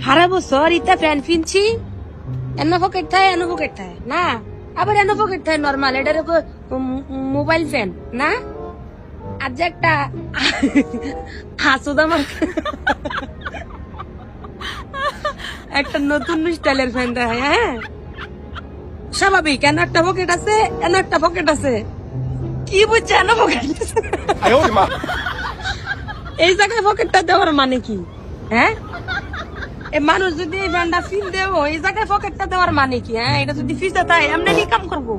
হারা বছর ইতা প্যান্ট কিনছি এনো পকেট থাকে না আবার এনো পকেট থাকে নরমাল এটার মোবাইল ফ্যান না আর যে একটা হাসুদ আমার একটা নতুন স্টাইলের ফ্যান দেয় হ্যাঁ স্বাভাবিক এনো একটা পকেট আছে এনো একটা পকেট আছে কি বুঝছে এনো পকেট এই জায়গায় পকেটটা দেওয়ার মানে কি হ্যাঁ মানুষ যদি এই ফ্যানটা ফিল দেবো এই জায়গায় পকেটটা দেওয়ার মানে কি হ্যাঁ এটা যদি ফিসে তাই এমনি কি কাম করবো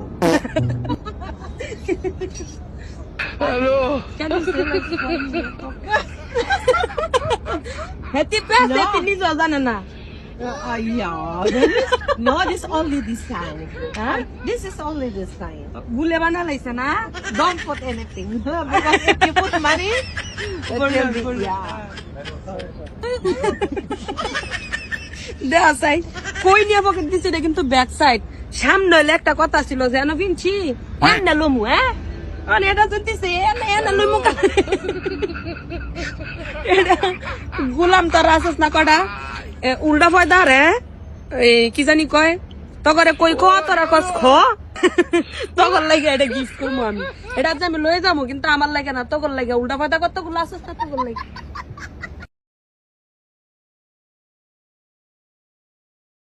হেতি প্যাস হেতি নিজেও জানে না No, this only this time. Huh? This is only this time. ভুলে বানা লাইছে না Don't put anything. Because if you put money, it will be, yeah. দেয়া সাইড কই নিয়ে পকেট দিছে এটা কিন্তু ব্যাক সাইড সামনে হইলে একটা কথা ছিল যে এনো কিনছি এনে লমু হ্যাঁ মানে এটা যদি এনে লমু এটা গোলাম তার আসস না কটা উল্টা ফয়দা রে এই কি জানি কয় তগরে কই খ তোরা কস খ তগর লাগে এটা গিফট করবো আমি এটা যে আমি লয়ে যাবো কিন্তু আমার লাগে না তগর লাগে উল্টা ফয়দা কতগুলো আসস না তগর লাগে